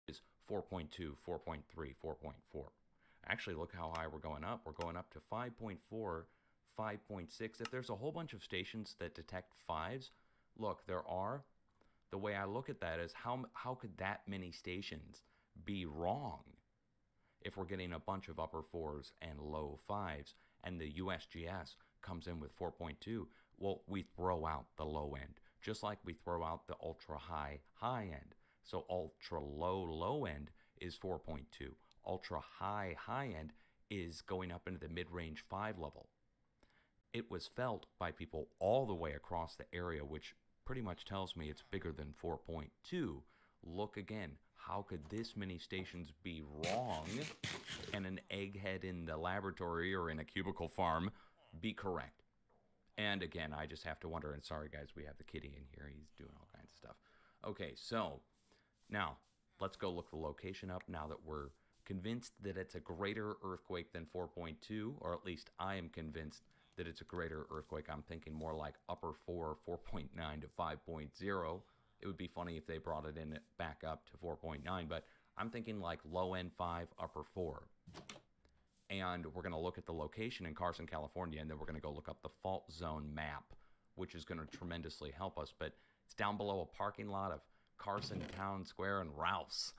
is 4.2, 4.3, 4.4. Actually, look how high we're going up. We're going up to 5.4, 5.6. If there's a whole bunch of stations that detect fives, look, there are. The way I look at that is how could that many stations be wrong if we're getting a bunch of upper fours and low fives, and the USGS comes in with 4.2? Well, we throw out the low end, just like we throw out the ultra high end. So ultra low end is 4.2. Ultra high end is going up into the mid-range 5 level. It was felt by people all the way across the area, which pretty much tells me it's bigger than 4.2. Look again. How could this many stations be wrong and an egghead in the laboratory or in a cubicle farm be correct? And again, I just have to wonder, and sorry guys, we have the kitty in here. He's doing all kinds of stuff. Okay, so now let's go look the location up now that we're convinced that it's a greater earthquake than 4.2, or at least I am convinced that it's a greater earthquake. I'm thinking more like upper 4, 4.9 to 5.0. It would be funny if they brought it in back up to 4.9, but I'm thinking like low end 5, upper 4. And we're going to look at the location in Carson, California, and then we're going to go look up the fault zone map, which is going to tremendously help us. But it's down below a parking lot of Carson Town Square and Ralph's.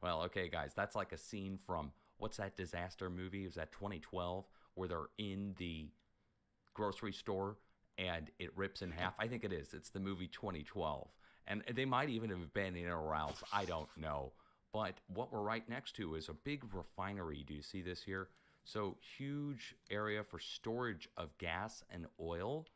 Well, okay, guys, that's like a scene from, what's that disaster movie? Was that 2012, where they're in the grocery store and it rips in half? I think it is. It's the movie 2012. And they might even have been in a Ralph's. I don't know. But what we're right next to is a big refinery. Do you see this here? So huge area for storage of gas and oil.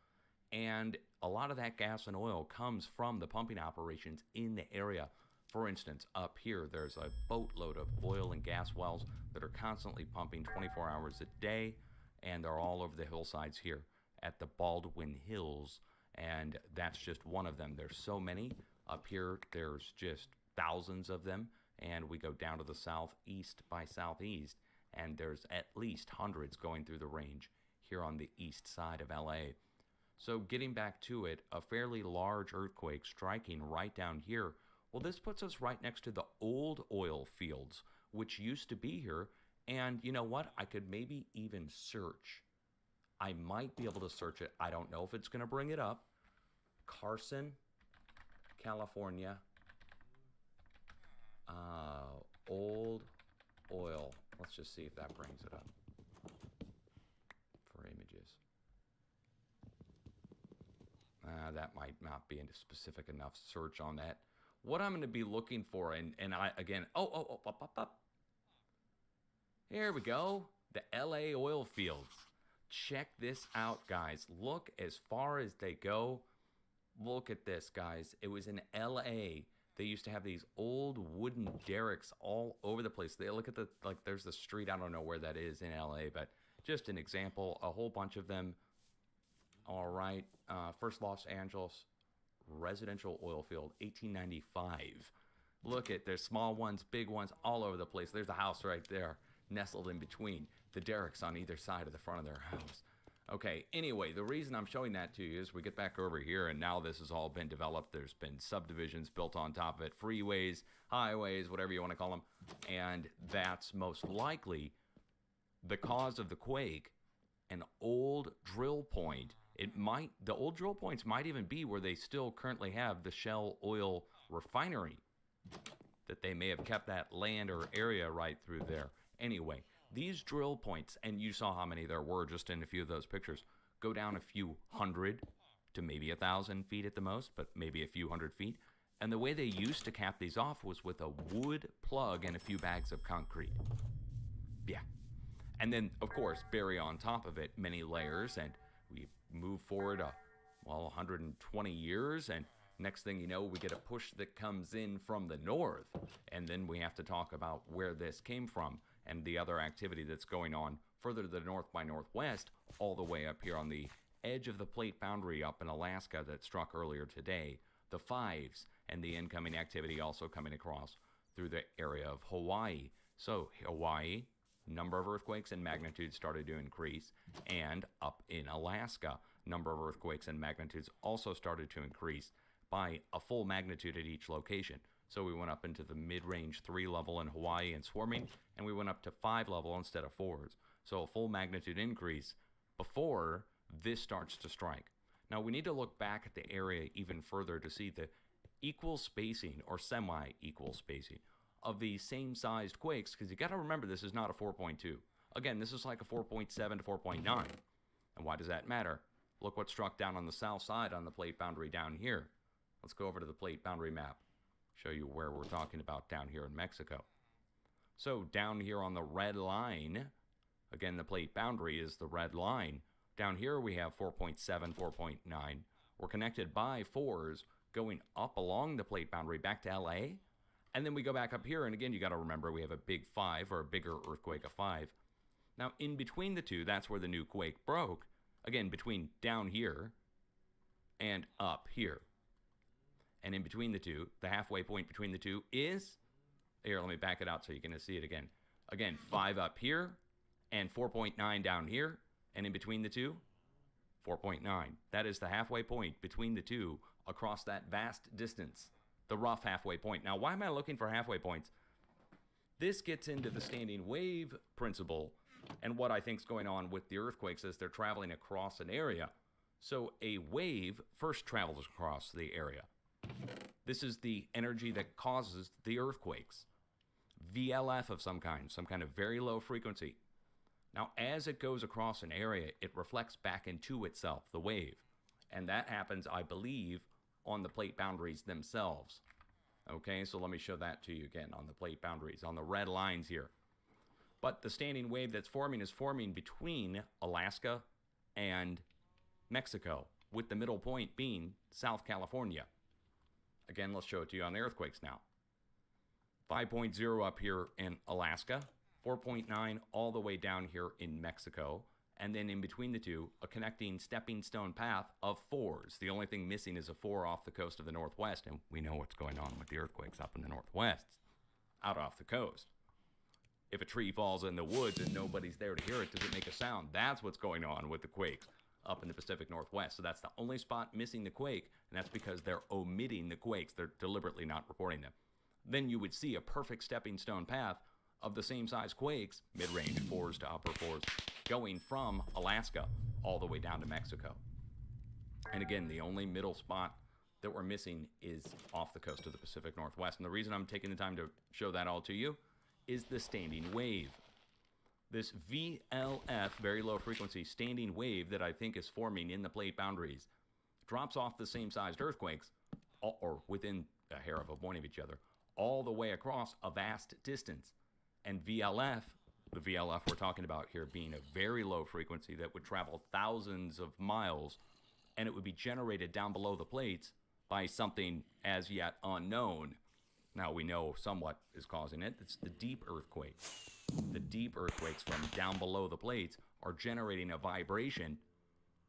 And a lot of that gas and oil comes from the pumping operations in the area. For instance, up here, there's a boatload of oil and gas wells that are constantly pumping 24 hours a day. And they're all over the hillsides here at the Baldwin Hills. And that's just one of them. There's so many. Up here, there's just thousands of them. And we go down to the southeast by southeast, and there's at least hundreds going through the range here on the east side of LA. So getting back to it, a fairly large earthquake striking right down here. Well, this puts us right next to the old oil fields, which used to be here. And you know what? I could maybe even search. I might be able to search it. I don't know if it's going to bring it up. Carson, California. Old oil. Let's just see if that brings it up for images. That might not be a specific enough search on that. What I'm going to be looking for, and I again, up. Here we go. The LA oil fields. Check this out, guys. Look as far as they go. Look at this, guys. It was in LA. They used to have these old wooden derricks all over the place. They look at the, like, there's the street. I don't know where that is in LA, but just an example, a whole bunch of them. All right. First Los Angeles residential oil field, 1895. Look at, there's small ones, big ones, all over the place. There's a house right there, nestled in between. The derricks on either side of the front of their house. Okay, anyway, the reason I'm showing that to you is we get back over here, and now this has all been developed. There's been subdivisions built on top of it, freeways, highways, whatever you want to call them, and that's most likely the cause of the quake. An old drill point. The old drill points might even be where they still currently have the Shell oil refinery, that they may have kept that land or area right through there. Anyway, these drill points, and you saw how many there were just in a few of those pictures, go down a few hundred to maybe 1,000 feet at the most, but maybe a few hundred feet. And the way they used to cap these off was with a wood plug and a few bags of concrete. Yeah. And then, of course, bury on top of it many layers, and we move forward, 120 years, and next thing you know, we get a push that comes in from the north, and then we have to talk about where this came from and the other activity that's going on further to the north by northwest, all the way up here on the edge of the plate boundary up in Alaska that struck earlier today, the fives, and the incoming activity also coming across through the area of Hawaii. So Hawaii, number of earthquakes and magnitudes started to increase, and up in Alaska, number of earthquakes and magnitudes also started to increase by a full magnitude at each location. So we went up into the mid-range 3 level in Hawaii and swarming, and we went up to 5 level instead of 4s. So a full magnitude increase before this starts to strike. Now we need to look back at the area even further to see the equal spacing or semi-equal spacing of the same sized quakes, because you got to remember this is not a 4.2. Again, this is like a 4.7 to 4.9. And why does that matter? Look what struck down on the south side on the plate boundary down here. Let's go over to the plate boundary map. Show you where we're talking about down here in Mexico. So down here on the red line, again, the plate boundary is the red line. Down here we have 4.7, 4.9. We're connected by 4s going up along the plate boundary back to LA. And then we go back up here, and again, you got to remember we have a big 5 or a bigger earthquake of 5. Now, in between the two, that's where the new quake broke. Again, between down here and up here. And in between the two, the halfway point between the two is, here, let me back it out so you can see it again. Again, 5 up here and 4.9 down here. And in between the two, 4.9. That is the halfway point between the two across that vast distance. The rough halfway point. Now, why am I looking for halfway points? This gets into the standing wave principle and what I think is going on with the earthquakes as they're traveling across an area. So a wave first travels across the area. This is the energy that causes the earthquakes. VLF of some kind of very low frequency. Now, as it goes across an area, it reflects back into itself, the wave. And that happens, I believe, on the plate boundaries themselves. Okay, so let me show that to you again on the plate boundaries, on the red lines here. But the standing wave that's forming is forming between Alaska and Mexico, with the middle point being South California. Again, let's show it to you on the earthquakes now. 5.0 up here in Alaska, 4.9 all the way down here in Mexico, and then in between the two, a connecting stepping stone path of 4s. The only thing missing is a 4 off the coast of the Northwest, and we know what's going on with the earthquakes up in the Northwest, out off the coast. If a tree falls in the woods and nobody's there to hear it, does it make a sound? That's what's going on with the quakes up in the Pacific Northwest. So that's the only spot missing the quake, and that's because they're omitting the quakes. They're deliberately not reporting them. Then you would see a perfect stepping stone path of the same size quakes, mid-range 4s to upper 4s, going from Alaska all the way down to Mexico. And again, the only middle spot that we're missing is off the coast of the Pacific Northwest. And the reason I'm taking the time to show that all to you is the standing wave. This VLF, very low frequency standing wave that I think is forming in the plate boundaries, drops off the same sized earthquakes, or within a hair of a point of each other, all the way across a vast distance. And VLF, the VLF we're talking about here being a very low frequency that would travel thousands of miles, and it would be generated down below the plates by something as yet unknown. Now we know somewhat is causing it. It's the deep earthquakes. The deep earthquakes from down below the plates are generating a vibration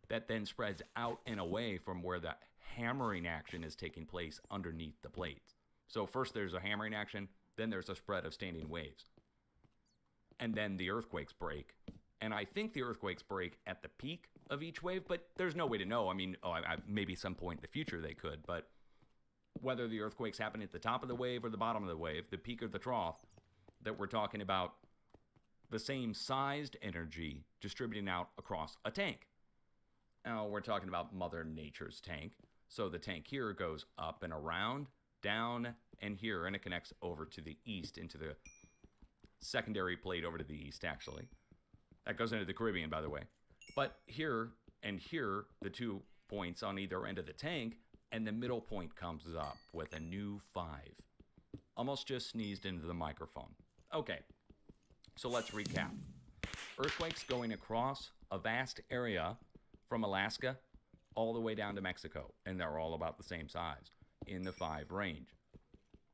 that then spreads out and away from where the hammering action is taking place underneath the plates. So first there's a hammering action, then there's a spread of standing waves. And then the earthquakes break. And I think the earthquakes break at the peak of each wave, but there's no way to know. I mean, maybe some point in the future they could, but whether the earthquakes happen at the top of the wave or the bottom of the wave, the peak or the trough, that we're talking about the same sized energy distributing out across a tank. Now, we're talking about Mother Nature's tank. So the tank here goes up and around, down, and here, and it connects over to the east into the secondary plate over to the east, actually. That goes into the Caribbean, by the way. But here and here, the 2 points on either end of the tank, and the middle point comes up with a new 5. Almost just sneezed into the microphone. Okay, so let's recap. Earthquakes going across a vast area from Alaska all the way down to Mexico, and they're all about the same size, in the 5 range.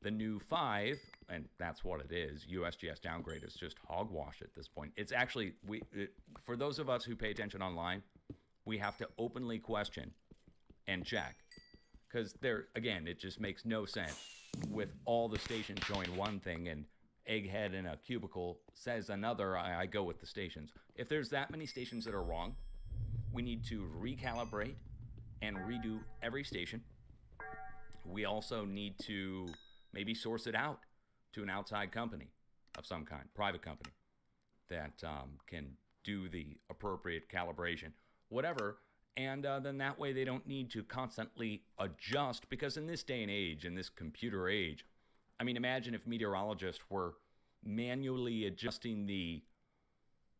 The new 5, and that's what it is, USGS downgrade is just hogwash at this point. It's actually, for those of us who pay attention online, we have to openly question and check. Because there, again, it just makes no sense with all the stations showing one thing and Egghead in a cubicle says another. I go with the stations. If there's that many stations that are wrong, we need to recalibrate and redo every station. We also need to Maybe source it out to an outside company of some kind, private company, that can do the appropriate calibration, whatever. And then that way they don't need to constantly adjust, because in this day and age, in this computer age, I mean, imagine if meteorologists were manually adjusting the,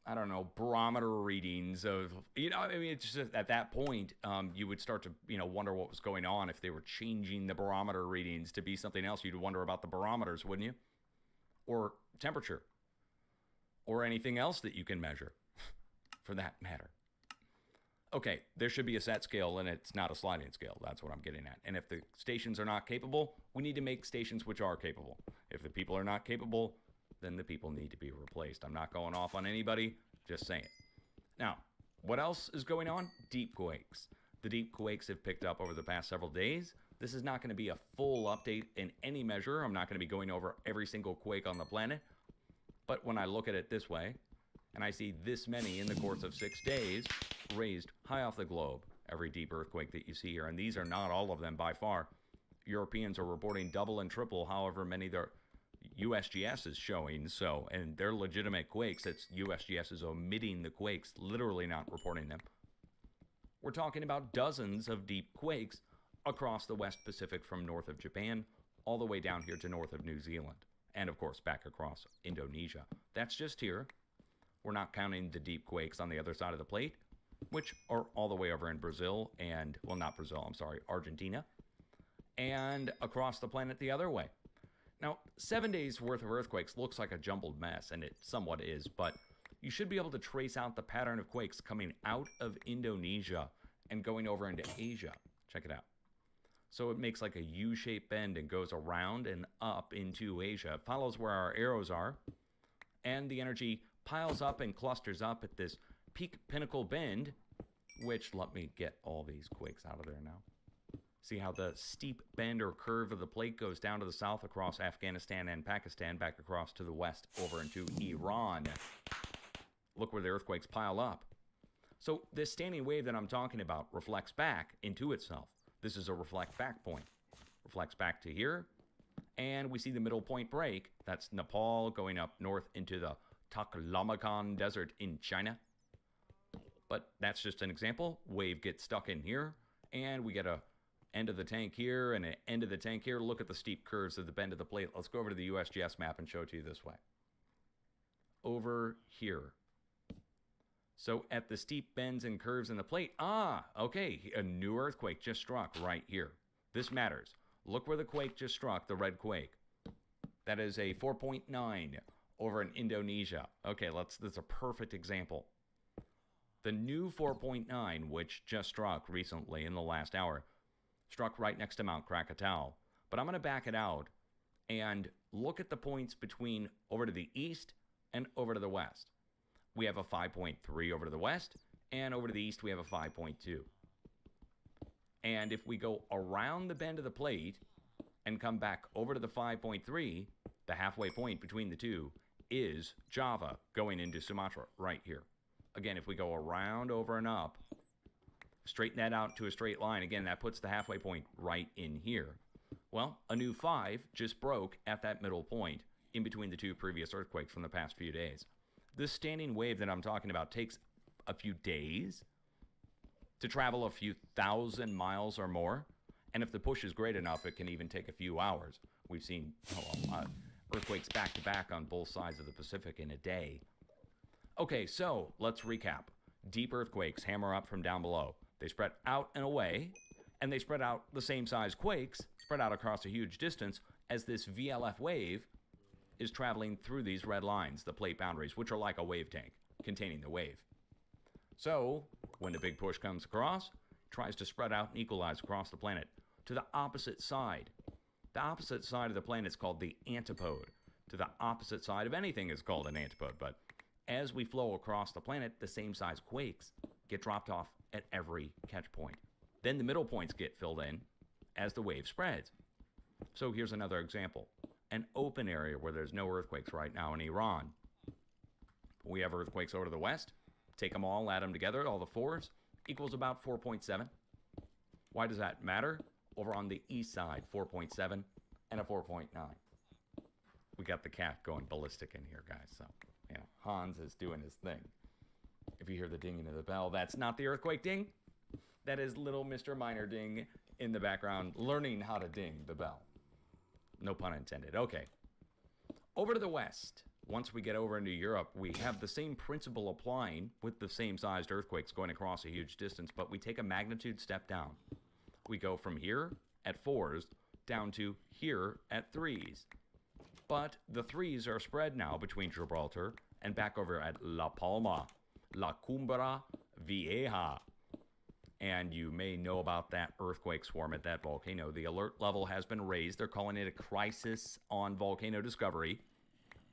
I don't know, barometer readings of, I mean, it's just at that point, you would start to, wonder what was going on. If they were changing the barometer readings to be something else, you'd wonder about the barometers, wouldn't you? Or temperature, or anything else that you can measure, for that matter. Okay, there should be a set scale, and it's not a sliding scale. That's what I'm getting at. And if the stations are not capable, we need to make stations which are capable. If the people are not capable, then the people need to be replaced. I'm not going off on anybody, just saying. Now, what else is going on? Deep quakes. The deep quakes have picked up over the past several days. This is not going to be a full update in any measure. I'm not going to be going over every single quake on the planet. But when I look at it this way, and I see this many in the course of 6 days, raised high off the globe, every deep earthquake that you see here, and these are not all of them by far. Europeans are reporting double and triple however many their USGS is showing, so, and they're legitimate quakes. It's USGS is omitting the quakes, literally not reporting them. We're talking about dozens of deep quakes across the West Pacific, from north of Japan all the way down here to north of New Zealand, and of course back across Indonesia. That's just here. We're not counting the deep quakes on the other side of the plate, which are all the way over in Brazil and, well, not Brazil, I'm sorry, Argentina, and across the planet the other way. Now, 7 days worth of earthquakes looks like a jumbled mess, and it somewhat is, but you should be able to trace out the pattern of quakes coming out of Indonesia and going over into Asia. Check it out. So it makes like a U-shaped bend and goes around and up into Asia. It follows where our arrows are, and the energy piles up and clusters up at this peak pinnacle bend, which, let me get all these quakes out of there now. See how the steep bend or curve of the plate goes down to the south across Afghanistan and Pakistan, back across to the west over into Iran. Look where the earthquakes pile up. So this standing wave that I'm talking about reflects back into itself. This is a reflect back point. Reflects back to here, and we see the middle point break. That's Nepal going up north into the Taklamakan Desert in China. But that's just an example. Wave gets stuck in here, and we get a end of the tank here and an end of the tank here. Look at the steep curves of the bend of the plate. Let's go over to the USGS map and show it to you this way. Over here. So at the steep bends and curves in the plate, okay, a new earthquake just struck right here. This matters. Look where the quake just struck, the red quake. That is a 4.9 over in Indonesia. Okay, that's a perfect example. The new 4.9, which just struck recently in the last hour, struck right next to Mount Krakatau. But I'm going to back it out and look at the points between over to the east and over to the west. We have a 5.3 over to the west, and over to the east we have a 5.2. And if we go around the bend of the plate and come back over to the 5.3, the halfway point between the two is Java going into Sumatra right here. Again, if we go around, over, and up, straighten that out to a straight line, again, that puts the halfway point right in here. Well, a new 5 just broke at that middle point in between the two previous earthquakes from the past few days. This standing wave that I'm talking about takes a few days to travel a few thousand miles or more. And if the push is great enough, it can even take a few hours. We've seen earthquakes back to back on both sides of the Pacific in a day. Okay, so let's recap. Deep earthquakes hammer up from down below. They spread out and away, and they spread out the same size quakes, spread out across a huge distance as this VLF wave is traveling through these red lines, the plate boundaries, which are like a wave tank containing the wave. So, when the big push comes across, it tries to spread out and equalize across the planet to the opposite side. The opposite side of the planet is called the antipode. To the opposite side of anything is called an antipode, but as we flow across the planet, the same size quakes get dropped off at every catch point. Then the middle points get filled in as the wave spreads. So here's another example. An open area where there's no earthquakes right now in Iran. We have earthquakes over to the west. Take them all, add them together, all the 4s, equals about 4.7. Why does that matter? Over on the east side, 4.7. and a 4.9. We got the cat going ballistic in here, guys. So, Hans is doing his thing. If you hear the dinging of the bell, that's not the earthquake ding. That is little Mr. Miner Ding in the background learning how to ding the bell. No pun intended. Okay. Over to the west. Once we get over into Europe, we have the same principle applying with the same sized earthquakes going across a huge distance, but we take a magnitude step down. We go from here at 4s down to here at 3s. But the 3s are spread now between Gibraltar and back over at La Palma, La Cumbra Vieja. And you may know about that earthquake swarm at that volcano. The alert level has been raised. They're calling it a crisis on volcano discovery.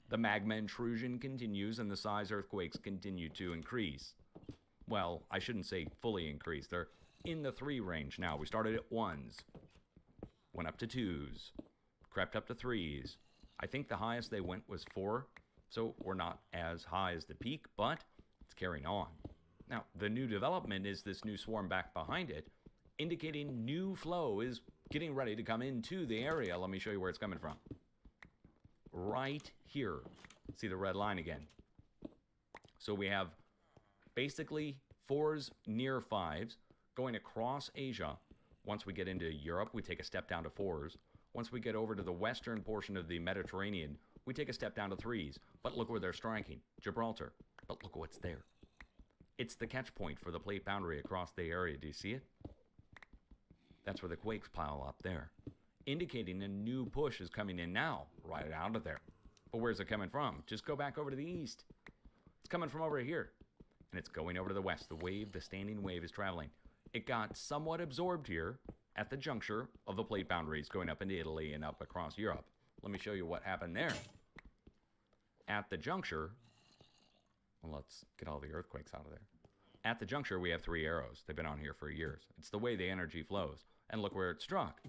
The magma intrusion continues and the size earthquakes continue to increase. Well, I shouldn't say fully increase. They're in the 3 range now. We started at 1s, went up to 2s, crept up to 3s. I think the highest they went was 4, so we're not as high as the peak, but it's carrying on. Now, the new development is this new swarm back behind it, indicating new flow is getting ready to come into the area. Let me show you where it's coming from. Right here. See the red line again. So we have basically 4s near 5s going across Asia. Once we get into Europe, we take a step down to 4s. Once we get over to the western portion of the Mediterranean, we take a step down to 3s. But look where they're striking. Gibraltar. But look what's there. It's the catch point for the plate boundary across the area. Do you see it? That's where the quakes pile up there, indicating a new push is coming in now, right out of there. But where's it coming from? Just go back over to the east. It's coming from over here, and it's going over to the west. The wave, the standing wave, is traveling. It got somewhat absorbed here at the juncture of the plate boundaries going up into Italy and up across Europe. Let me show you what happened there. At the juncture, well, let's get all the earthquakes out of there. At the juncture, we have 3 arrows. They've been on here for years. It's the way the energy flows. And look where it struck.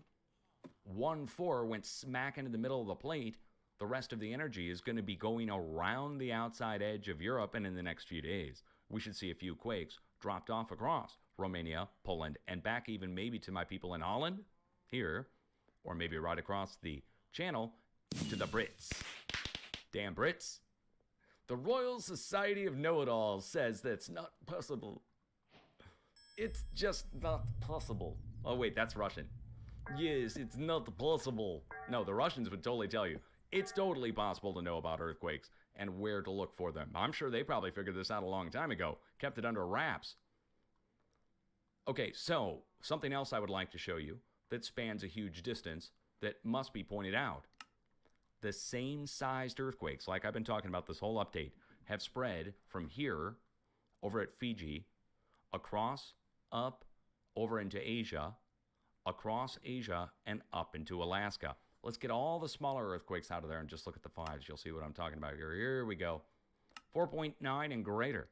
1-4 went smack into the middle of the plate. The rest of the energy is going to be going around the outside edge of Europe, and in the next few days, we should see a few quakes dropped off across Romania, Poland, and back even maybe to my people in Holland, here, or maybe right across the channel to the Brits. Damn Brits. The Royal Society of Know-It-Alls says that's not possible. It's just not possible. Oh, wait, that's Russian. Yes, it's not possible. No, the Russians would totally tell you. It's totally possible to know about earthquakes and where to look for them. I'm sure they probably figured this out a long time ago, kept it under wraps. Okay, so something else I would like to show you that spans a huge distance that must be pointed out. The same sized earthquakes, like I've been talking about this whole update, have spread from here, over at Fiji, across, up, over into Asia, across Asia, and up into Alaska. Let's get all the smaller earthquakes out of there and just look at the 5s. You'll see what I'm talking about here. Here we go. 4.9 and greater.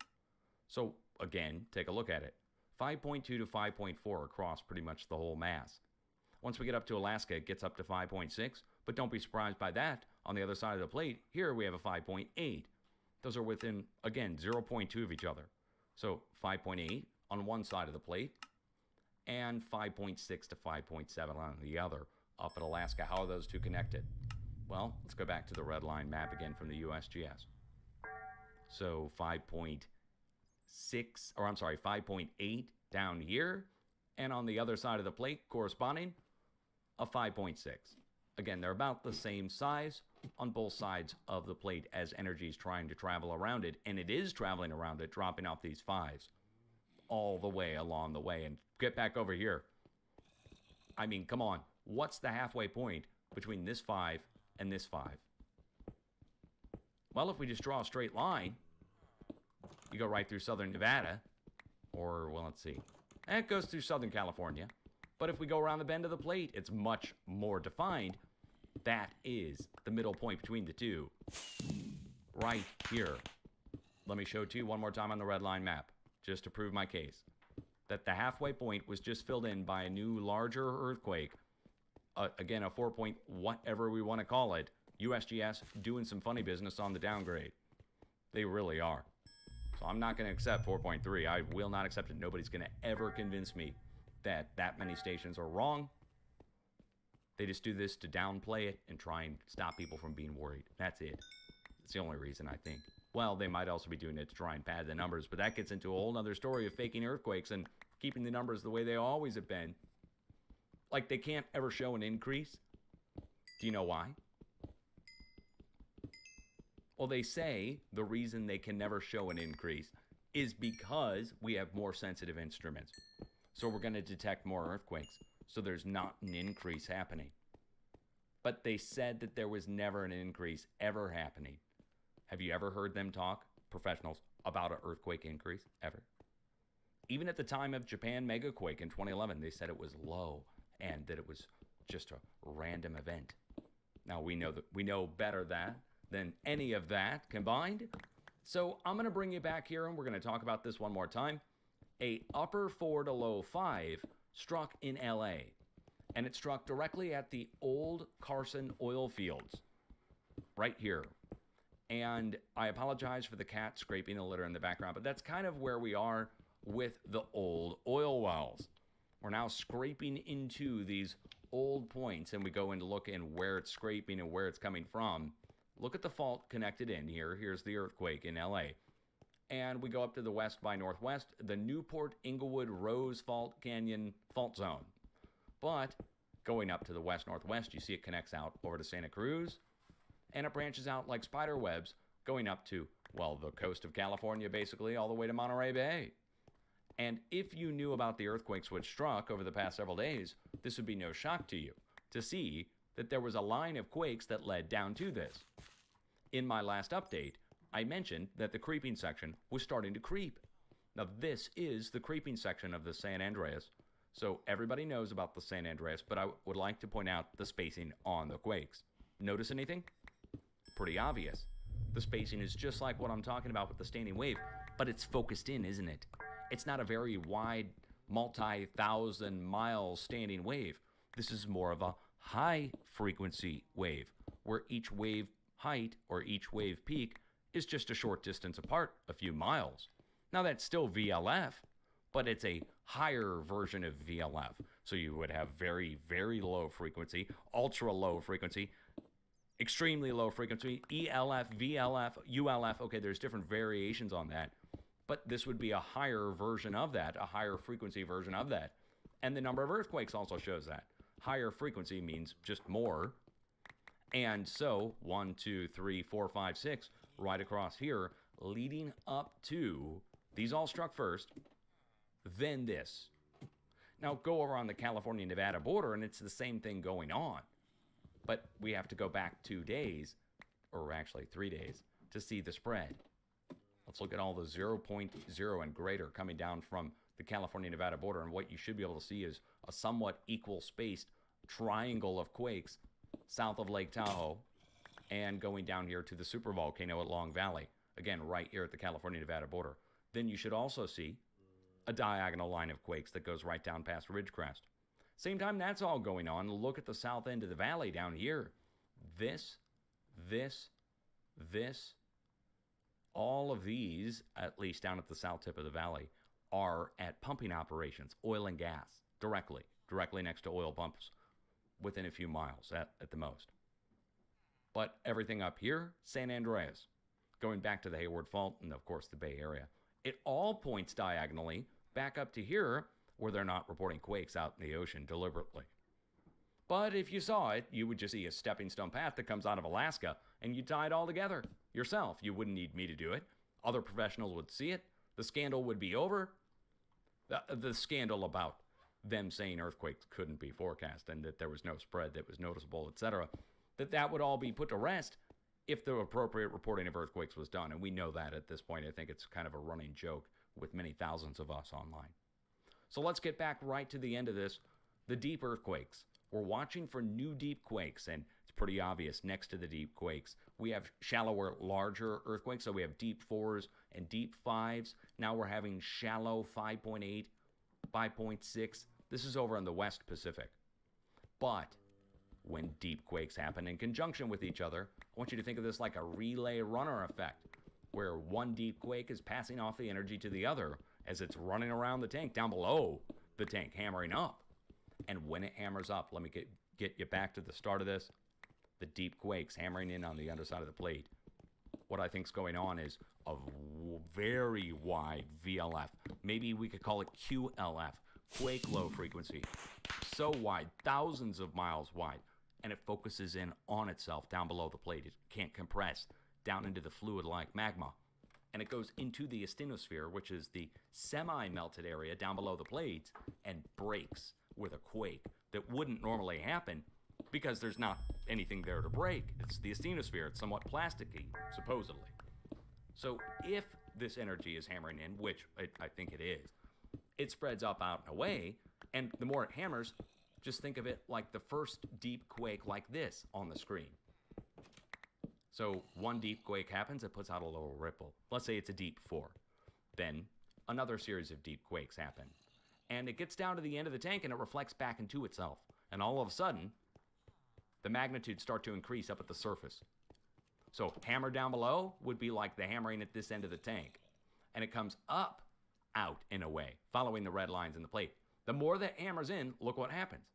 So, again, take a look at it. 5.2 to 5.4 across pretty much the whole mass. Once we get up to Alaska, it gets up to 5.6, but don't be surprised by that. On the other side of the plate, here we have a 5.8. Those are within, again, 0.2 of each other. So 5.8 on one side of the plate and 5.6 to 5.7 on the other up at Alaska. How are those two connected? Well, let's go back to the red line map again from the USGS. So 5.8 down here, and on the other side of the plate corresponding, a 5.6. Again, they're about the same size on both sides of the plate as energy is trying to travel around it, and it is traveling around it, dropping off these 5s all the way along the way. And get back over here. I mean, come on. What's the halfway point between this 5 and this 5? Well, if we just draw a straight line, you go right through southern Nevada, or, well, let's see. It goes through southern California. But if we go around the bend of the plate, it's much more defined. That is the middle point between the two. Right here. Let me show it to you one more time on the red line map, just to prove my case. That the halfway point was just filled in by a new, larger earthquake. Again, a 4 point whatever we want to call it. USGS doing some funny business on the downgrade. They really are. So I'm not going to accept 4.3. I will not accept it. Nobody's going to ever convince me that many stations are wrong. They just do this to downplay it and try and stop people from being worried. That's it. It's the only reason, I think. Well, they might also be doing it to try and pad the numbers, but that gets into a whole other story of faking earthquakes and keeping the numbers the way they always have been. Like, they can't ever show an increase. Do you know why? Well, they say the reason they can never show an increase is because we have more sensitive instruments. So we're going to detect more earthquakes. So there's not an increase happening. But they said that there was never an increase ever happening. Have you ever heard them talk, professionals, about an earthquake increase? Ever? Even at the time of Japan megaquake in 2011, they said it was low and that it was just a random event. Now we know better than any of that combined. So I'm going to bring you back here and we're going to talk about this one more time. A upper 4 to low 5 struck in LA, and it struck directly at the old Carson oil fields right here. And I apologize for the cat scraping the litter in the background, but that's kind of where we are with the old oil wells. We're now scraping into these old points, and we go in to look in where it's scraping and where it's coming from. Look at the fault connected in here. Here's the earthquake in LA. And we go up to the west by northwest, the Newport, Inglewood, Rose Fault Canyon fault zone. But going up to the west-northwest, you see it connects out over to Santa Cruz, and it branches out like spider webs going up to, well, the coast of California, basically, all the way to Monterey Bay. And if you knew about the earthquakes which struck over the past several days, this would be no shock to you to see that there was a line of quakes that led down to this. In my last update, I mentioned that the creeping section was starting to creep. Now, this is the creeping section of the San Andreas. So everybody knows about the San Andreas, but I would like to point out the spacing on the quakes. Notice anything? Pretty obvious. The spacing is just like what I'm talking about with the standing wave, but it's focused in, isn't it? It's not a very wide, multi-thousand mile standing wave. This is more of a high frequency wave, where each wave height or each wave peak is just a short distance apart, a few miles. Now that's still VLF, but it's a higher version of VLF. So you would have very, very low frequency, ultra low frequency, extremely low frequency, ELF, VLF, ULF. Okay, there's different variations on that. But this would be a higher version of that, a higher frequency version of that. And the number of earthquakes also shows that. Higher frequency means just more. And so 1, 2, 3, 4, 5, 6, right across here, leading up to, these all struck first, then this. Now go over on the California-Nevada border and it's the same thing going on. But we have to go back 2 days, or actually 3 days, to see the spread. Let's look at all the 0.0 and greater coming down from the California-Nevada border, and what you should be able to see is a somewhat equal spaced triangle of quakes south of Lake Tahoe and going down here to the supervolcano at Long Valley, again right here at the California-Nevada border. Then you should also see a diagonal line of quakes that goes right down past Ridgecrest. Same time that's all going on, look at the south end of the valley down here. This, all of these, at least down at the south tip of the valley, are at pumping operations, oil and gas, directly next to oil pumps, within a few miles at the most. But everything up here, San Andreas, going back to the Hayward Fault and, of course, the Bay Area. It all points diagonally back up to here, where they're not reporting quakes out in the ocean deliberately. But if you saw it, you would just see a stepping stone path that comes out of Alaska, and you tie it all together yourself. You wouldn't need me to do it. Other professionals would see it. The scandal would be over. The scandal about them saying earthquakes couldn't be forecast and that there was no spread that was noticeable, etc., that would all be put to rest if the appropriate reporting of earthquakes was done. And we know that at this point. I think it's kind of a running joke with many thousands of us online. So let's get back right to the end of this. The deep earthquakes. We're watching for new deep quakes, and it's pretty obvious next to the deep quakes. We have shallower, larger earthquakes, so we have deep 4s and deep 5s. Now we're having shallow 5.8, 5.6. This is over in the West Pacific. But when deep quakes happen in conjunction with each other, I want you to think of this like a relay runner effect, where one deep quake is passing off the energy to the other as it's running around the tank, down below the tank, hammering up. And when it hammers up, let me get you back to the start of this, the deep quakes hammering in on the underside of the plate. What I think's going on is a very wide VLF. Maybe we could call it QLF, quake low frequency. So wide, thousands of miles wide, and it focuses in on itself down below the plate. It can't compress down into the fluid-like magma. And it goes into the asthenosphere, which is the semi-melted area down below the plates, and breaks with a quake that wouldn't normally happen because there's not anything there to break. It's the asthenosphere. It's somewhat plasticky, supposedly. So if this energy is hammering in, which I think it is, it spreads up, out, and away, and the more it hammers, just think of it like the first deep quake like this on the screen. So one deep quake happens, it puts out a little ripple. Let's say it's a deep 4. Then another series of deep quakes happen. And it gets down to the end of the tank and it reflects back into itself. And all of a sudden, the magnitudes start to increase up at the surface. So hammer down below would be like the hammering at this end of the tank. And it comes up, out, and away, following the red lines in the plate. The more that hammers in, look what happens.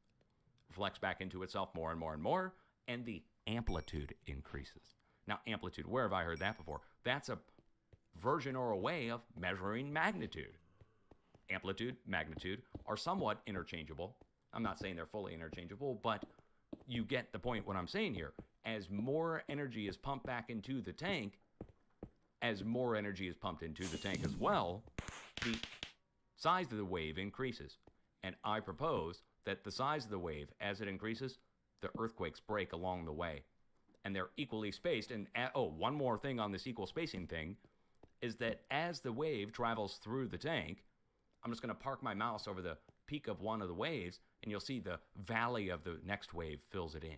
Reflects back into itself more and more and more, and the amplitude increases. Now, amplitude, where have I heard that before? That's a version or a way of measuring magnitude. Amplitude, magnitude are somewhat interchangeable. I'm not saying they're fully interchangeable, but you get the point what I'm saying here. As more energy is pumped back into the tank, as more energy is pumped into the tank as well, the size of the wave increases. And I propose that the size of the wave, as it increases, the earthquakes break along the way. And they're equally spaced. And one more thing on this equal spacing thing is that as the wave travels through the tank, I'm just going to park my mouse over the peak of one of the waves, and you'll see the valley of the next wave fills it in.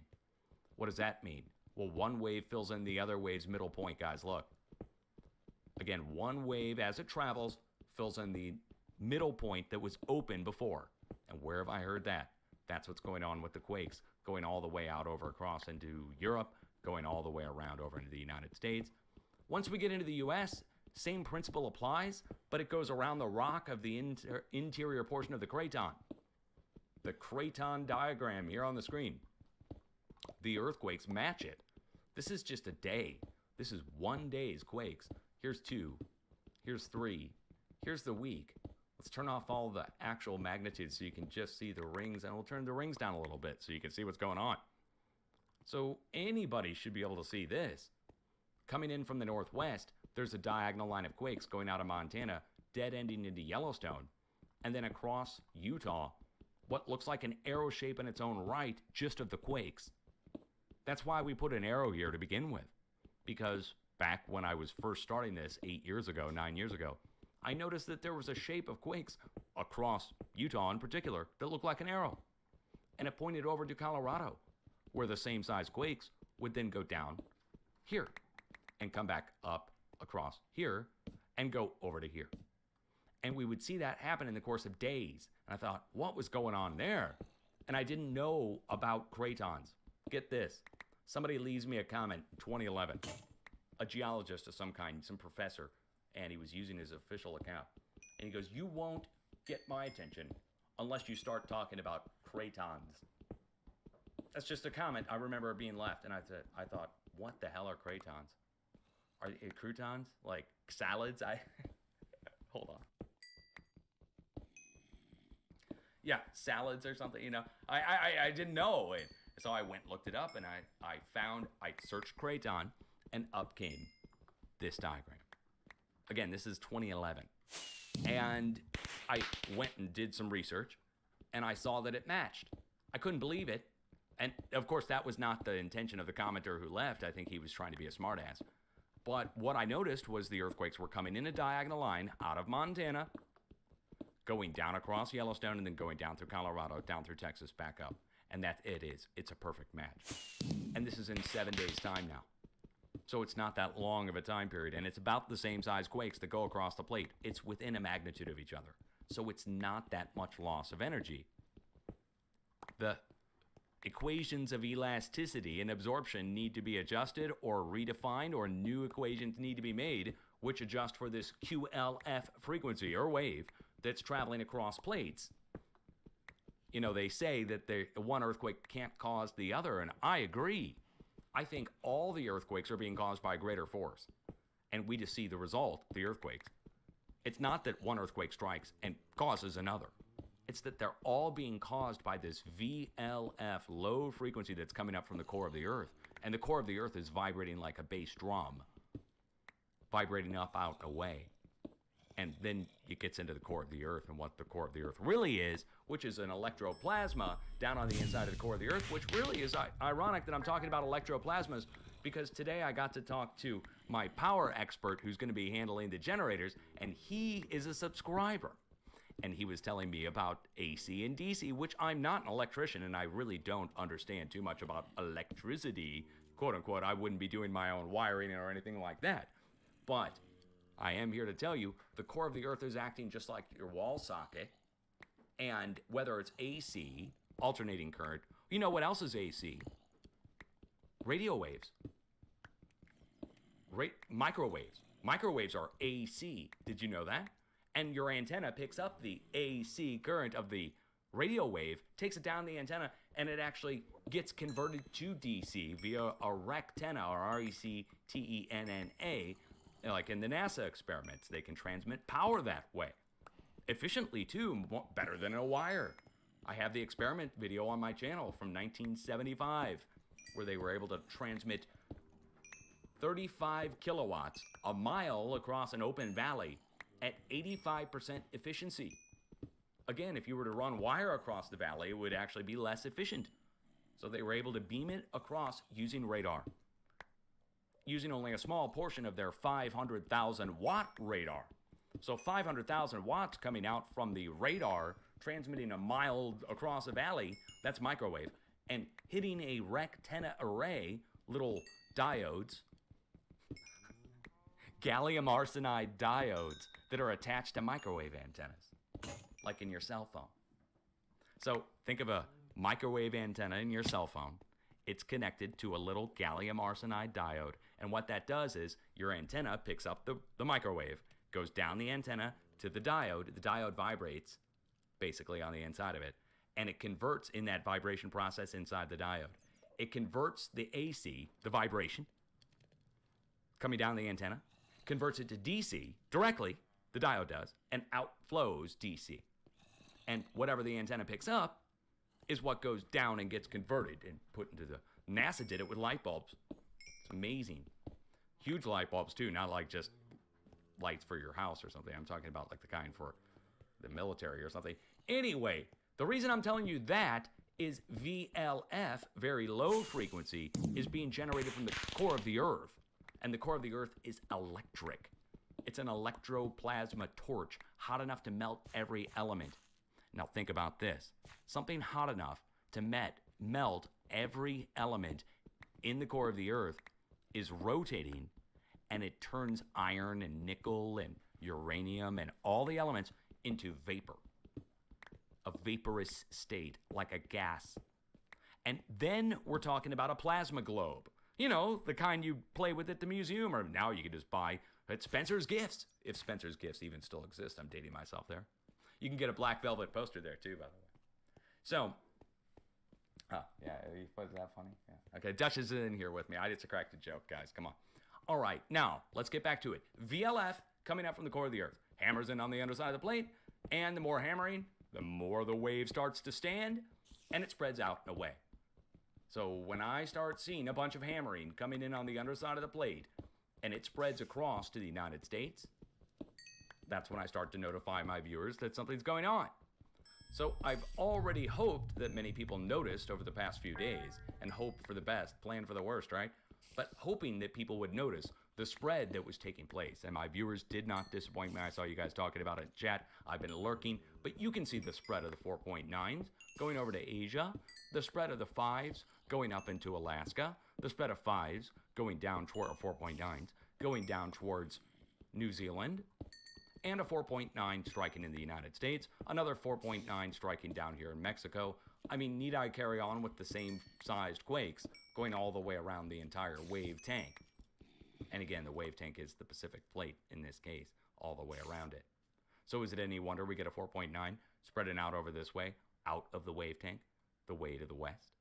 What does that mean? Well, one wave fills in the other wave's middle point, guys. Look. Again, one wave, as it travels, fills in the middle point that was open before. And where have I heard that? That's what's going on with the quakes, going all the way out over across into Europe, going all the way around over into the United States. Once we get into the U.S., same principle applies, but it goes around the rock of the interior portion of the craton. The craton diagram here on the screen. The earthquakes match it. This is just a day. This is one day's quakes. Here's 2. Here's 3. Here's the week. Let's turn off all the actual magnitudes so you can just see the rings, and we'll turn the rings down a little bit so you can see what's going on. So anybody should be able to see this. Coming in from the northwest, there's a diagonal line of quakes going out of Montana, dead-ending into Yellowstone, and then across Utah, what looks like an arrow shape in its own right, just of the quakes. That's why we put an arrow here to begin with, because back when I was first starting this 9 years ago, I noticed that there was a shape of quakes across Utah in particular that looked like an arrow, and it pointed over to Colorado, where the same size quakes would then go down here and come back up across here and go over to here. And we would see that happen in the course of days. And I thought, what was going on there? And I didn't know about cratons. Get this. Somebody leaves me a comment in 2011. A geologist of some kind, some professor, and he was using his official account. And he goes, you won't get my attention unless you start talking about cratons. That's just a comment I remember being left. And I thought, what the hell are cratons? Are it croutons? Like salads? Hold on. Yeah, salads or something, you know. I didn't know. And so I went and looked it up, and I searched craton, and up came this diagram. Again, this is 2011. And I went and did some research, and I saw that it matched. I couldn't believe it. And of course, that was not the intention of the commenter who left. I think he was trying to be a smartass. But what I noticed was the earthquakes were coming in a diagonal line out of Montana, going down across Yellowstone, and then going down through Colorado, down through Texas, back up. And that it is. It's a perfect match. And this is in 7 days' time now. So it's not that long of a time period. And it's about the same size quakes that go across the plate. It's within a magnitude of each other. So it's not that much loss of energy. The equations of elasticity and absorption need to be adjusted or redefined, or new equations need to be made which adjust for this QLF frequency or wave that's traveling across plates. You know, they say that one earthquake can't cause the other, and I agree. I think all the earthquakes are being caused by a greater force, and we just see the result, the earthquakes. It's not that one earthquake strikes and causes another. It's that they're all being caused by this VLF, low frequency, that's coming up from the core of the Earth. And the core of the Earth is vibrating like a bass drum, vibrating up, out, and away. And then it gets into the core of the Earth and what the core of the Earth really is, which is an electroplasma down on the inside of the core of the Earth, which really is ironic that I'm talking about electroplasmas, because today I got to talk to my power expert who's going to be handling the generators, and he is a subscriber. And he was telling me about AC and DC, which I'm not an electrician, and I really don't understand too much about electricity, quote unquote. I wouldn't be doing my own wiring or anything like that. But I am here to tell you the core of the Earth is acting just like your wall socket. And whether it's AC, alternating current, you know what else is AC? Radio waves. Microwaves. Microwaves are AC. Did you know that? And your antenna picks up the AC current of the radio wave, takes it down the antenna, and it actually gets converted to DC via a rectenna, or RECTENNA, like in the NASA experiments. They can transmit power that way. Efficiently, too, better than a wire. I have the experiment video on my channel from 1975, where they were able to transmit 35 kilowatts a mile across an open valley at 85% efficiency. Again, if you were to run wire across the valley, it would actually be less efficient. So they were able to beam it across using radar, using only a small portion of their 500,000 watt radar. So 500,000 watts coming out from the radar, transmitting a mile across a valley, that's microwave, and hitting a rectenna array, little diodes, gallium arsenide diodes, that are attached to microwave antennas, like in your cell phone. So think of a microwave antenna in your cell phone. It's connected to a little gallium arsenide diode, and what that does is your antenna picks up the microwave, goes down the antenna to the diode vibrates basically on the inside of it, and it converts in that vibration process inside the diode. It converts the AC, the vibration, coming down the antenna, converts it to DC directly, the diode does, and outflows DC. And whatever the antenna picks up is what goes down and gets converted and put into the... NASA did it with light bulbs. It's amazing. Huge light bulbs, too, not like just lights for your house or something. I'm talking about like the kind for the military or something. Anyway, the reason I'm telling you that is VLF, very low frequency, is being generated from the core of the Earth. And the core of the Earth is electric. It's an electroplasma torch, hot enough to melt every element. Now think about this. Something hot enough to melt every element in the core of the Earth is rotating, and it turns iron and nickel and uranium and all the elements into vapor. A vaporous state, like a gas. And then we're talking about a plasma globe. You know, the kind you play with at the museum, or now you can just buy at Spencer's Gifts. If Spencer's Gifts even still exist, I'm dating myself there. You can get a black velvet poster there too, by the way. So, yeah, was that funny? Yeah. Okay, Dutch is in here with me. I just cracked a joke, guys. Come on. All right, now let's get back to it. VLF coming out from the core of the Earth, hammers in on the underside of the plate, and the more hammering, the more the wave starts to stand, and it spreads out and away. So when I start seeing a bunch of hammering coming in on the underside of the plate, and it spreads across to the United States, that's when I start to notify my viewers that something's going on. So I've already hoped that many people noticed over the past few days, and hoped for the best, planned for the worst, right? But hoping that people would notice the spread that was taking place. And my viewers did not disappoint me. I saw you guys talking about it in chat. I've been lurking, but you can see the spread of the 4.9s going over to Asia, the spread of the 5s going up into Alaska, the spread of 5s going down toward 4.9s going down towards New Zealand, and a 4.9 striking in the United States, another 4.9 striking down here in Mexico. I mean, need I carry on with the same sized quakes going all the way around the entire wave tank? And again, the wave tank is the Pacific plate in this case, all the way around it. So is it any wonder we get a 4.9 spreading out over this way? out of the wave tank, the way to the west,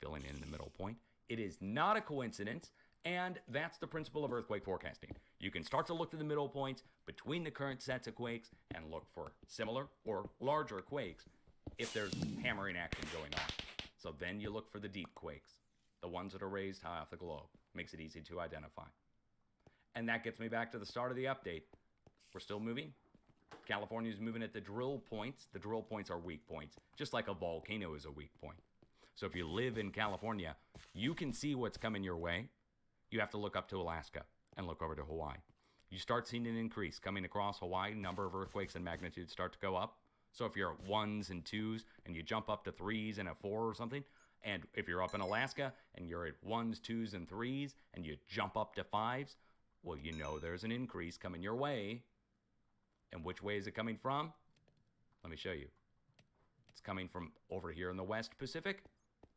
filling in the middle point. It is not a coincidence, and that's the principle of earthquake forecasting. You can start to look to the middle points between the current sets of quakes and look for similar or larger quakes if there's hammering action going on. So then you look for the deep quakes, the ones that are raised high off the globe. Makes it easy to identify. And that gets me back to the start of the update. We're still moving. California's moving at the drill points. The drill points are weak points, just like a volcano is a weak point. So if you live in California, you can see what's coming your way. You have to look up to Alaska and look over to Hawaii. You start seeing an increase coming across Hawaii. Number of earthquakes and magnitudes start to go up. So if you're at 1s and 2s and you jump up to 3s and a 4 or something, and if you're up in Alaska and you're at 1s, 2s, and 3s and you jump up to 5s, well, you know there's an increase coming your way. And which way is it coming from? Let me show you. It's coming from over here in the West Pacific,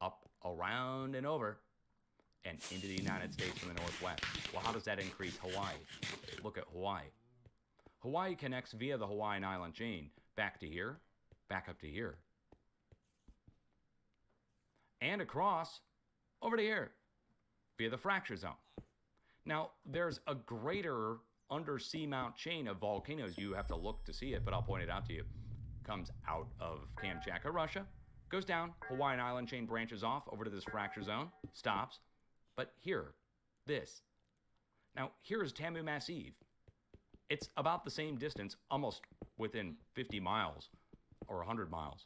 up, around, and over, and into the United States from the Northwest. Well, how does that increase Hawaii? Look at Hawaii. Hawaii connects via the Hawaiian Island chain back to here, back up to here, and across over to here via the fracture zone. Now, there's a greater undersea mount chain of volcanoes. You have to look to see it, but I'll point it out to you. Comes out of Kamchatka, Russia, goes down, Hawaiian Island chain branches off over to this fracture zone, stops, but here, this. Now, here is Tamu Massive. It's about the same distance, almost within 50 miles or 100 miles.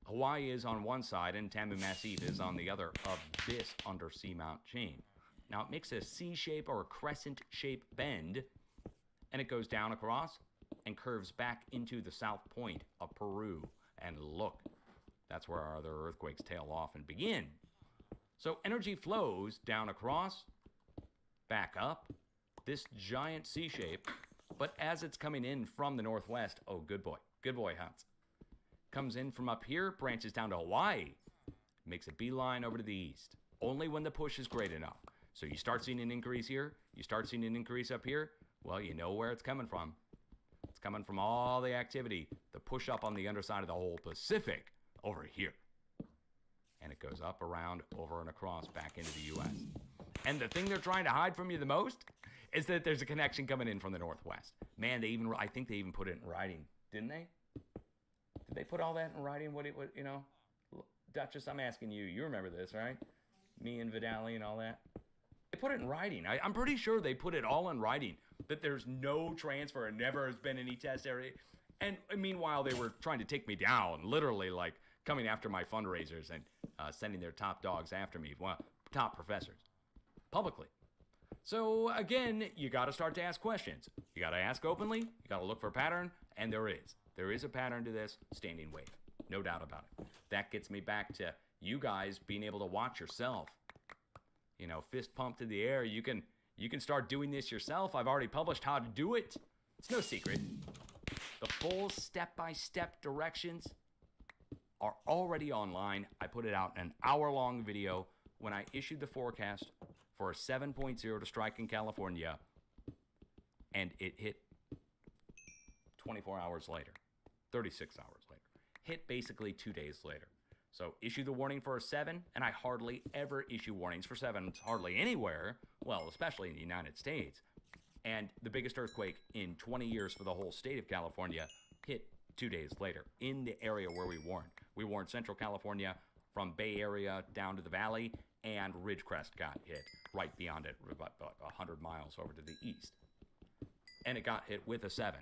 Hawaii is on one side and Tamu Massive is on the other of this undersea mount chain. Now, it makes a C-shape or a crescent-shape bend, and it goes down across and curves back into the south point of Peru. And look, that's where our other earthquakes tail off and begin. So energy flows down across, back up, this giant C-shape, but as it's coming in from the northwest, oh, good boy, Hans, comes in from up here, branches down to Hawaii, makes a beeline over to the east, only when the push is great enough. So you start seeing an increase here, you start seeing an increase up here, well, you know where it's coming from. It's coming from all the activity, the push up on the underside of the whole Pacific over here. And it goes up, around, over, and across back into the U.S. And the thing they're trying to hide from you the most is that there's a connection coming in from the northwest. Man, I think they even put it in writing, didn't they? Did they put all that in writing? What you know? Duchess, I'm asking you. You remember this, right? Me and Vidali and all that. They put it in writing. I'm pretty sure they put it all in writing, that there's no transfer and never has been any test area. And meanwhile, they were trying to take me down, literally, like coming after my fundraisers and sending their top dogs after me, well, top professors, publicly. So again, you got to start to ask questions. You got to ask openly. You got to look for a pattern, and there is. There is a pattern to this standing wave, no doubt about it. That gets me back to you guys being able to watch yourself. You know, fist pump to the air. You can start doing this yourself. I've already published how to do it. It's no secret. The full step-by-step directions are already online. I put it out in an hour-long video when I issued the forecast for a 7.0 to strike in California, and it hit 24 hours later, 36 hours later. Hit basically 2 days later. So issue the warning for a 7, and I hardly ever issue warnings for 7s hardly anywhere, well, especially in the United States. And the biggest earthquake in 20 years for the whole state of California hit 2 days later in the area where we warned. We warned Central California from Bay Area down to the valley, and Ridgecrest got hit right beyond it, about 100 miles over to the east. And it got hit with a 7.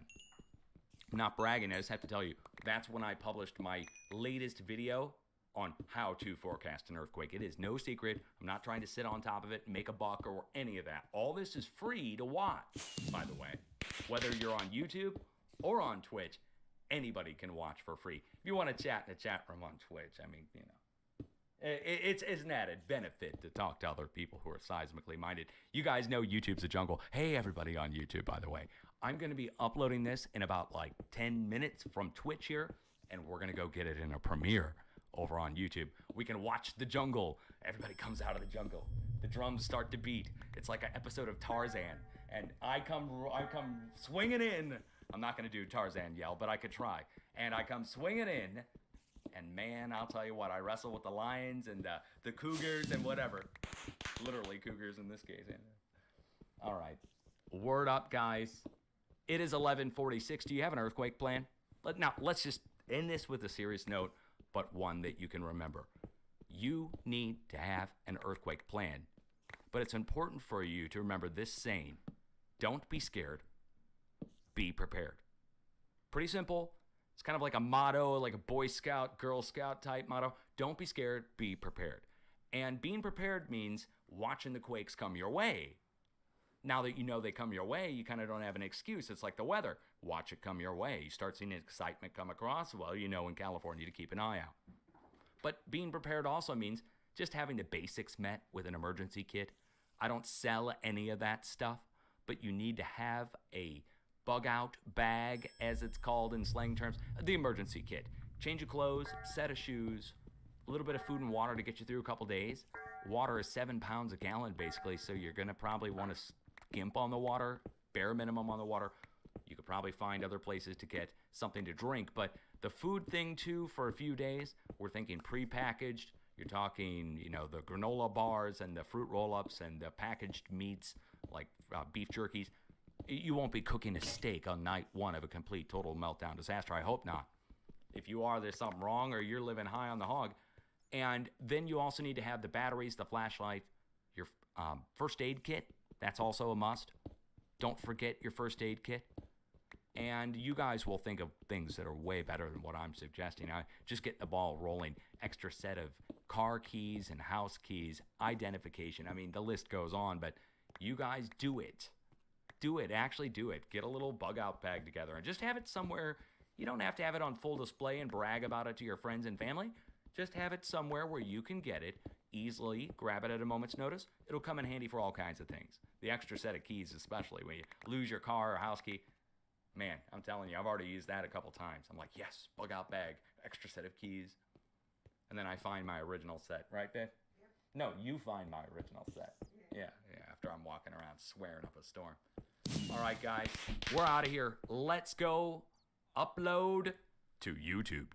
I'm not bragging, I just have to tell you, that's when I published my latest video on how to forecast an earthquake. It is no secret. I'm not trying to sit on top of it and make a buck or any of that. All this is free to watch, by the way. Whether you're on YouTube or on Twitch, anybody can watch for free. If you want to chat in the chat room on Twitch, I mean, you know, it's an added benefit to talk to other people who are seismically minded. You guys know YouTube's a jungle. Hey, everybody on YouTube, by the way. I'm going to be uploading this in about like 10 minutes from Twitch here, and we're going to go get it in a premiere over on YouTube. We can watch the jungle. Everybody comes out of the jungle. The drums start to beat. It's like an episode of Tarzan. And I come swinging in. I'm not going to do Tarzan yell, but I could try. And I come swinging in, and man, I'll tell you what, I wrestle with the lions and the cougars and whatever. Literally cougars in this case. All right. Word up, guys. It is 11:46. Do you have an earthquake plan? Now, let's just end this with a serious note, but one that you can remember. You need to have an earthquake plan, but it's important for you to remember this saying: don't be scared, be prepared. Pretty simple. It's kind of like a motto, like a Boy Scout, Girl Scout type motto. Don't be scared, be prepared. And being prepared means watching the quakes come your way. Now that you know they come your way, you kind of don't have an excuse. It's like the weather. Watch it come your way. You start seeing excitement come across, well, you know in California to keep an eye out. But being prepared also means just having the basics met with an emergency kit. I don't sell any of that stuff, but you need to have a bug out bag, as it's called in slang terms, the emergency kit. Change of clothes, set of shoes, a little bit of food and water to get you through a couple days. Water is 7 pounds a gallon basically, so you're going to probably want to skimp on the water, bare minimum on the water. You could probably find other places to get something to drink, but the food thing too, for a few days, we're thinking pre-packaged. You're talking, the granola bars and the fruit roll-ups and the packaged meats like beef jerkies. You won't be cooking a steak on night one of a complete total meltdown disaster. I hope not. If you are, there's something wrong, or you're living high on the hog. And then you also need to have the batteries, the flashlight, your first aid kit. That's also a must. Don't forget your first aid kit. And you guys will think of things that are way better than what I'm suggesting. I just get the ball rolling. Extra set of car keys and house keys, identification. I mean, the list goes on, but you guys do it. Do it. Actually do it. Get a little bug out bag together and just have it somewhere. You don't have to have it on full display and brag about it to your friends and family. Just have it somewhere where you can get it easily, grab it at a moment's notice. It'll come in handy for all kinds of things. The extra set of keys, especially when you lose your car or house key. Man, I'm telling you, I've already used that a couple times. I'm like, yes, bug out bag, extra set of keys. And then I find my original set. Right, Dave? Yep. No, you find my original set. Yeah, after I'm walking around swearing up a storm. All right, guys, we're out of here. Let's go upload to YouTube.